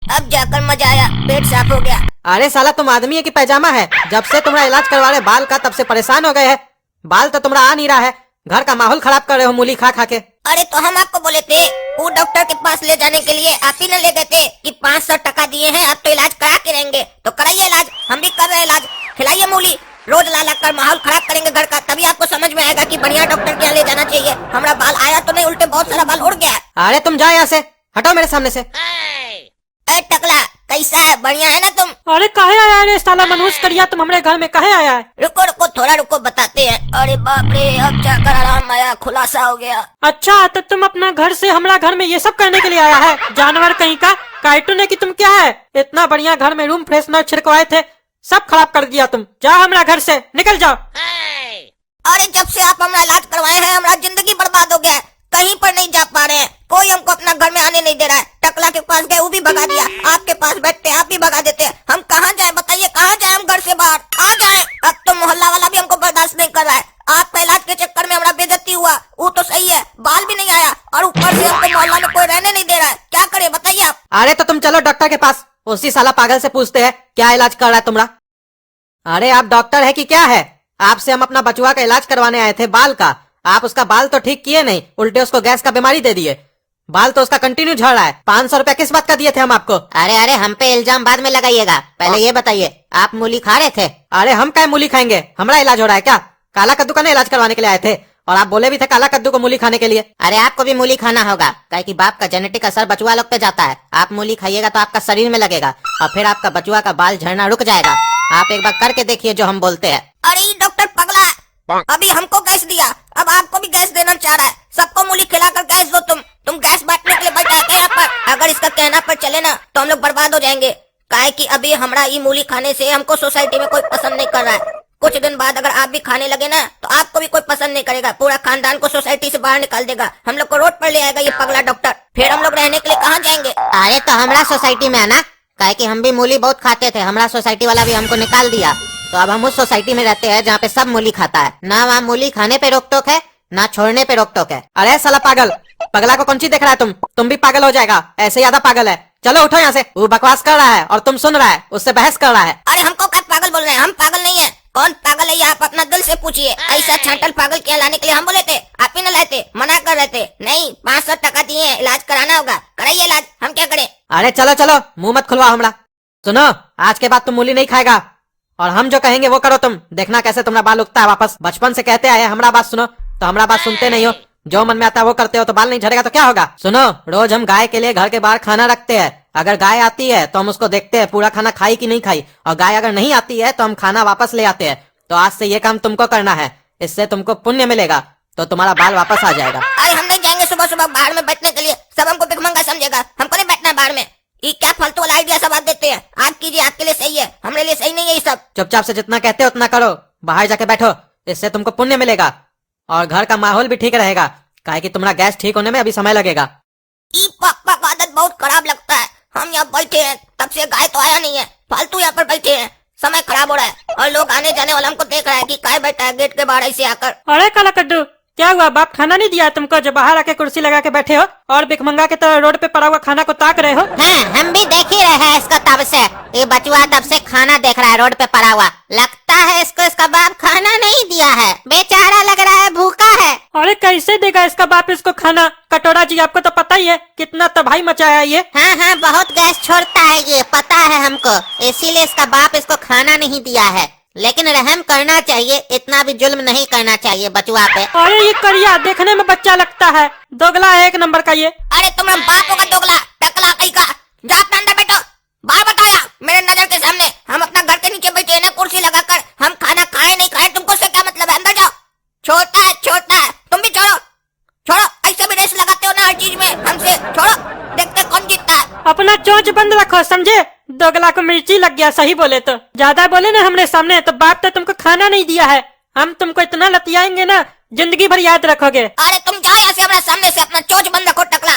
अब जाकर मजा आया, पेट साफ हो गया। अरे साला तुम आदमी है कि पैजामा है? जब से तुम्हारा इलाज करवा रहे बाल का तब से परेशान हो गए हैं। बाल तो तुम्हारा आ नहीं रहा है, घर का माहौल खराब कर रहे हो मूली खा खा के। अरे तो हम आपको बोले थे वो डॉक्टर के पास ले जाने के लिए, आप ही ने ले गए थे कि 500 टका दिए हैं, आप तो इलाज करा के रहेंगे। तो कराइए इलाज, हम भी कर रहे हैं इलाज। खिलाइए मूली, रोज ला कर माहौल खराब करेंगे घर का, तभी आपको समझ में आएगा कि बढ़िया डॉक्टर के यहाँ ले जाना चाहिए। हमारा बाल आया तो नहीं, उल्टे बहुत सारा बाल उड़ गया। अरे तुम जाओ यहाँ से, हटो मेरे सामने से। अरे टकला, कैसा है? बढ़िया है ना तुम? अरे कहे आया रे साला मनहूस करिया, तुम हमारे घर में कहे आया है? रुको रुको थोड़ा रुको, बताते हैं। अरे बाप रे, अब जाकर आराम आया, खुलासा हो गया। अच्छा तो तुम अपना घर से हमारा घर में ये सब करने के लिए आया है? जानवर कहीं का, कार्टून है कि तुम क्या है? इतना बढ़िया घर में रूम फ्रेशनर छिड़कवाए थे, सब खराब कर दिया तुम। जाओ हमारा घर से, निकल जाओ। अरे जब से आप हमारा इलाज करवाए हैं हमारा जिंदगी बर्बाद हो गया है, कहीं पर नहीं जा पा रहे हैं, कोई हमको अपना घर में आने नहीं दे रहा है। टकला के पास गए, वो भी भगा दिया। आपके पास बैठते आप भी भगा देते। हम कहाँ जाए बताइए, कहाँ जाए हम घर से बाहर? आ जाए, अब तो मोहल्ला वाला भी हमको बर्दाश्त नहीं कर रहा है। आपका इलाज के चक्कर में हमारा बेइज्जती हुआ, वो तो सही है, बाल भी नहीं आया और ऊपर से हमको मोहल्ला में कोई रहने नहीं दे रहा है। क्या करे बताइए आप? अरे तो तुम चलो डॉक्टर के पास, उसी साला पागल से पूछते हैं क्या इलाज कर रहा है तुम्हारा। अरे आप डॉक्टर है कि क्या है? आपसे हम अपना बचुआ का इलाज करवाने आए थे, बाल का। आप उसका बाल तो ठीक किए नहीं, उल्टे उसको गैस का बीमारी दे दिए। बाल तो उसका कंटिन्यू झड़ रहा है। 500 रुपया किस बात का दिए थे हम आपको? अरे अरे, हम पे इल्जाम बाद में लगाइएगा, पहले ये बताइए आप मूली खा रहे थे? अरे हम क्या मूली खाएंगे, हमारा इलाज हो रहा है क्या? काला कद्दू का नहीं इलाज करवाने के लिए आए थे, और आप बोले भी थे काला कद्दू को मूली खाने के लिए। अरे आपको भी मूली खाना होगा, काहे कि बाप का जेनेटिक असर बचुआ लोग पे जाता है। आप मूली खाइएगा तो आपका शरीर में लगेगा और फिर आपका बचुआ का बाल झड़ना रुक जाएगा। आप एक बार करके देखिए जो हम बोलते हैं। अरे डॉक्टर पगला, अभी हमको गैस दिया, अब आपको भी गैस देना चाह रहा है। सबको मूली खिलाकर गैस दो। तुम गैस बांटने के लिए बैठा है यहाँ पर। अगर इसका कहना पर चले ना तो हम लोग बर्बाद हो जाएंगे, काहे कि अभी हमारा ये मूली खाने से हमको सोसाइटी में कोई पसंद नहीं कर रहा है। कुछ दिन बाद अगर आप भी खाने लगे ना तो आपको भी कोई पसंद नहीं करेगा, पूरा खानदान को सोसाइटी से बाहर निकाल देगा, हम लोग को रोड पर ले आएगा ये पगला डॉक्टर। फिर हम लोग रहने के लिए कहाँ जाएंगे? अरे तो हमारा सोसाइटी में है ना, काहे कि हम भी मूली बहुत खाते थे, हमारा सोसाइटी वाला भी हमको निकाल दिया, तो अब हम उस सोसाइटी में रहते हैं जहाँ पे सब मूली खाता है। ना वहाँ मूली खाने पे रोक टोक है, ना छोड़ने पे रोक टोक है। अरे साला पागल, पगला को कौन सी देख रहा है? तुम भी पागल हो जाएगा, ऐसे ज्यादा पागल है। चलो उठो यहाँ से। वो बकवास कर रहा है और तुम सुन रहा है, उससे बहस कर रहा है। अरे हमको क्या पागल बोल रहे हैं? हम पागल नहीं है। कौन पागल है ये आप अपना दिल से पूछिए। ऐसा छाटल पागल क्या लाने के लिए हम बोले थे? आप ही न लाए थे, मना कर रहे थे। नहीं, 500 टका दिए, इलाज कराना होगा, कराइए इलाज, हम क्या करें? अरे चलो चलो, मुंह मत खुलवा हमरा। सुनो, आज के बाद तुम मूली नहीं खाएगा और हम जो कहेंगे वो करो। तुम देखना कैसे तुम्हारा बाल उगता है वापस। बचपन से कहते आए हमारा बात सुनो, तो हमारा बात सुनते नहीं हो, जो मन में आता है वो करते हो, तो बाल नहीं झड़ेगा तो क्या होगा? सुनो, रोज हम गाय के लिए घर के बाहर खाना रखते हैं। अगर गाय आती है तो हम उसको देखते हैं पूरा खाना खाई कि नहीं खाई, और गाय अगर नहीं आती है तो हम खाना वापस ले आते हैं। तो आज से ये काम तुमको करना है, इससे तुमको पुण्य मिलेगा, तो तुम्हारा बाल वापस आ जाएगा। अरे हम नहीं जाएंगे सुबह सुबह बाहर में बैठने के लिए, सब हमको भिखमंगा समझेगा, हमको नहीं बैठना है बाहर में। ये क्या फालतू वाला आइडिया सब आप देते हैं? आप कीजिए, आपके लिए सही है, हमारे लिए सही नहीं है ये सब। चुपचाप से जितना कहते हो उतना करो, बाहर जाके बैठो, इससे तुमको पुण्य मिलेगा और घर का माहौल भी ठीक रहेगा, काहे कि तुम्हारा गैस ठीक होने में अभी समय लगेगा। ये पापा का आदत बहुत खराब लगता है। हम यहाँ बैठे हैं तब से गाय तो आया नहीं है, फालतू यहाँ पर बैठे हैं, समय खराब हो रहा है और लोग आने जाने वाला हमको देख रहा है कि काय बैठा है गेट के बाहर ऐसे आकर। अरे काला कद्दू, क्या हुआ? बाप खाना नहीं दिया तुमको जो बाहर आके कुर्सी लगा के बैठे हो और भिखमंगा के तरह रोड पे पड़ा हुआ खाना को ताक रहे हो? हाँ, हम भी देख ही रहे हैं इसको तब से। ये बचुआ तब से खाना देख रहा है रोड पे पड़ा हुआ, लगता है इसको इसका बाप खाना नहीं दिया है, बेचारा लग रहा है भूखा है। अरे कैसे देगा इसका बाप इसको खाना? कटोरा जी, आपको तो पता ही है कितना तबाही मचाया ये। हाँ हाँ, बहुत गैस छोड़ता है ये, पता है हमको, इसीलिए इसका बाप इसको खाना नहीं दिया है। लेकिन रहम करना चाहिए, इतना भी जुल्म नहीं करना चाहिए बचुआ पे। अरे ये करिया देखने में बच्चा लगता है, दोगला है एक नंबर का ये। अरे तुम्हारा बाप होगा दोगला, टकला कहीं का। जा अपने अंदर बैठो, बाहर बताया मेरे नजर के सामने। हम अपना घर के नीचे बैठे हैं ना कुर्सी लगाकर, हम खाना खाए नहीं खाए तुमको से क्या मतलब है? अंदर जाओ, छोटा है छोटा है, तुम भी छोड़ो छोड़ो, ऐसे भी रेस लगाते हो ना हर चीज में हमसे, छोड़ो, देखते कौन जीतता है। अपना चोंच बंद रखो, समझे? दोगला को मिर्ची लग गया, सही बोले तो। ज्यादा बोले ना हमरे सामने तो बाप तो तुमको खाना नहीं दिया है, हम तुमको इतना लतियाएंगे ना जिंदगी भर याद रखोगे। अरे तुम जाओ यहाँ से, हमारे सामने से, अपना चोंच बंद रखो टकला।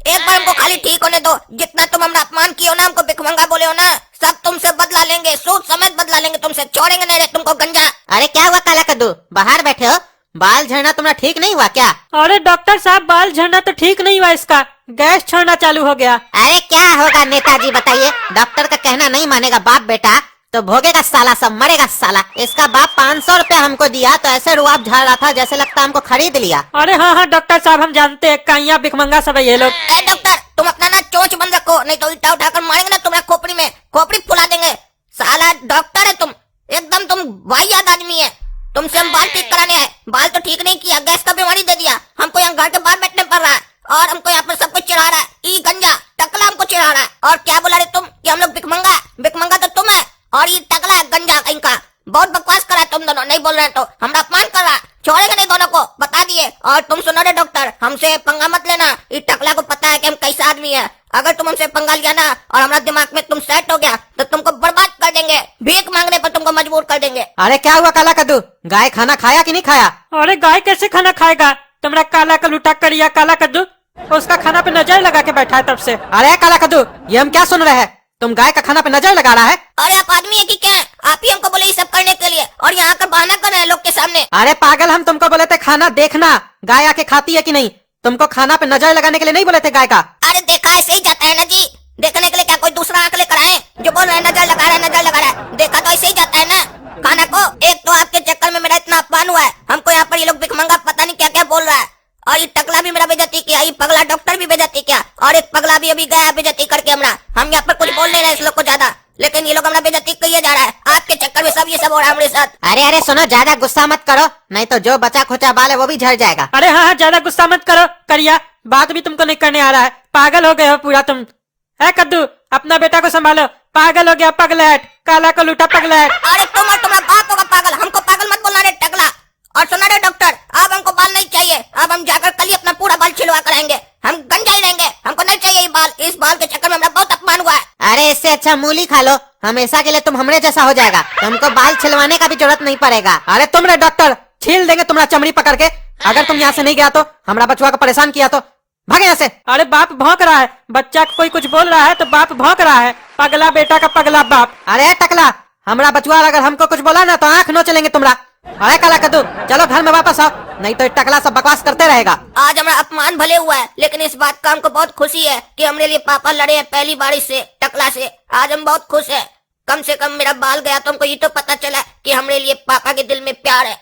एक बार हमको खाली ठीक होने दो, जितना तुम हमारा अपमान किए हो ना, हमको भिखमंगा बोले हो ना, सब तुमसे बदला लेंगे, सूद समेत बदला लेंगे तुमसे, छोड़ेंगे नहीं रे तुमको गंजा। अरे क्या हुआ काला कद्दू, बाहर बैठे हो? बाल झड़ना तुम्हारा ठीक नहीं हुआ क्या? अरे डॉक्टर साहब, बाल झड़ना तो ठीक नहीं हुआ इसका, गैस छोड़ना चालू हो गया। अरे क्या होगा नेताजी बताइए, डॉक्टर का कहना नहीं मानेगा बाप बेटा तो भोगेगा साला, सब मरेगा साला। इसका बाप 500 रुपया हमको दिया तो ऐसे रुआब झाड़ रहा था जैसे लगता हमको खरीद लिया। अरे हाँ हाँ डॉक्टर साहब हम जानते हैं, कहिया भिखमंगा सब है ये लोग। डॉक्टर तुम अपना ना चोंच बंद रखो, नहीं तो उल्टा उठाकर मारेंगे ना तुम्हारा खोपड़ी में, खोपड़ी फुला देंगे। साला डॉक्टर है तुम, एकदम तुम वाहियात आदमी है। तुमसे हम बाल ठीक कराने आए, बाल तो ठीक नहीं किया, गैस का बीमारी दे दिया हमको, यहाँ घर के बाहर बैठने पड़ रहा है और हमको यहाँ पर सब कुछ चिढ़ा रहा है। ई गंजा टकला हमको चिढ़ा रहा है। और क्या बोला रे तुम कि हम लोग भिखमंगा, भिखमंगा तो तुम है और ये टकला है गंजा कहीं का। बहुत बकवास करा है तुम दोनों, नहीं बोल रहे तो हमरा अपमान कर रहा है, छोड़ेंगे नहीं दोनों को, बता दिए। और तुम सुनो रे डॉक्टर, हमसे पंगा मत लेना, ये टकला को पता है कि हम कैसा आदमी है। अगर तुम हमसे पंगा लिया ना और हमारा दिमाग में तुम सेट हो गया तो तुमको बर्बाद कर देंगे, भीख मांगने पर तुमको मजबूर कर देंगे। अरे क्या हुआ काला कद्दू, गाय खाना खाया कि नहीं खाया? अरे गाय कैसे खाना खाएगा, तुम्हारा काला कलूटा करिया काला कद्दू उसका खाना पे नजर लगा के बैठा है तब से। अरे काला कद्दू ये हम क्या सुन रहे हैं, तुम गाय का खाना पे नजर लगा रहा है? अरे आप आदमी है कि क्या है? आप ही हमको बोले ये सब करने के लिए और यहाँ आकर बहाना कर रहे हैं लोग के सामने। अरे पागल, हम तुमको बोले थे खाना देखना गाय आके खाती है कि नहीं, तुमको खाना पे नजर लगाने के लिए नहीं बोले थे गाय का। अरे देखा ऐसे ही जाता है ना जी, देखने के लिए क्या कोई दूसरा आंख लेकर आए जो बोल रहे हैं नजर लगा रहा है, नजर लगा रहा है। देखा तो ऐसे ही जाता है ना खाना को। एक तो आपके चक्कर में मेरा इतना अपमान हुआ है, हमको यहाँ पर ये लोग भिखमंगा पता नहीं क्या क्या बोल रहा है। और ये टकला भी मेरा बेइज्जती किया, ये पगला डॉक्टर भी बेइज्जती किया और एक पगला भी अभी गया बेइज्जती करके हमरा। हम यहाँ पर कुछ बोल नहीं रहे इस लोग को ज्यादा, लेकिन ये लोग हमरा बेइज्जती किए जा रहा है। आपके चक्कर में सब ये सब हो रहा है हमारे साथ। अरे अरे सुनो, ज्यादा गुस्सा मत करो, नहीं तो जो बचा खोचा बाल है वो भी झड़ जाएगा। अरे हाँ हाँ ज्यादा गुस्सा मत करो करिया, बात भी तुमको नहीं करने आ रहा है, पागल हो गए हो पूरा तुम। है कद्दू अपना बेटा को संभालो, पागल हो गया पगलैट, काला को लूटा पगलैट। अरे तुम और तुम्हारा बाप होगा पागल, हमको पागल मत बोलना रे टकला। और सुना रे डॉक्टर, अब हमको बाल नहीं चाहिए, अब हम जाकर कल ही अपना पूरा बाल छिलवा कर आएंगे, हम गंजा ही रहेंगे, हमको नहीं चाहिए ये बाल। इस बाल के चक्कर में मेरा बहुत अपमान हुआ है। अरे इससे अच्छा मूली खा लो, हमेशा के लिए तुम हमरे जैसा हो जाएगा, तुमको बाल छिलवाने का भी जरूरत नहीं पड़ेगा। अरे तुम रे डॉक्टर, छील देंगे तुम्हारा चमड़ी पकड़ के, अगर तुम यहाँ से नहीं गया तो, हमारा बचवा को परेशान किया तो भागे यहाँ से। अरे बाप भौंक रहा है, बच्चा को कोई कुछ बोल रहा है तो बाप भौंक रहा है, पगला बेटा का पगला बाप। अरे टकला, हमारा बचवा अगर हमको कुछ बोला ना तो आंख नोच लेंगे तुम्हारा। अरे काला कद्दू चलो घर में वापस आओ, नहीं तो टकला सब बकवास करते रहेगा। आज हमारा अपमान भले हुआ है, लेकिन इस बात का हमको बहुत खुशी है कि हमारे लिए पापा लड़े हैं पहली बारी से टकला से। आज हम बहुत खुश हैं, कम से कम मेरा बाल गया तो हमको ये तो पता चला कि हमारे लिए पापा के दिल में प्यार है।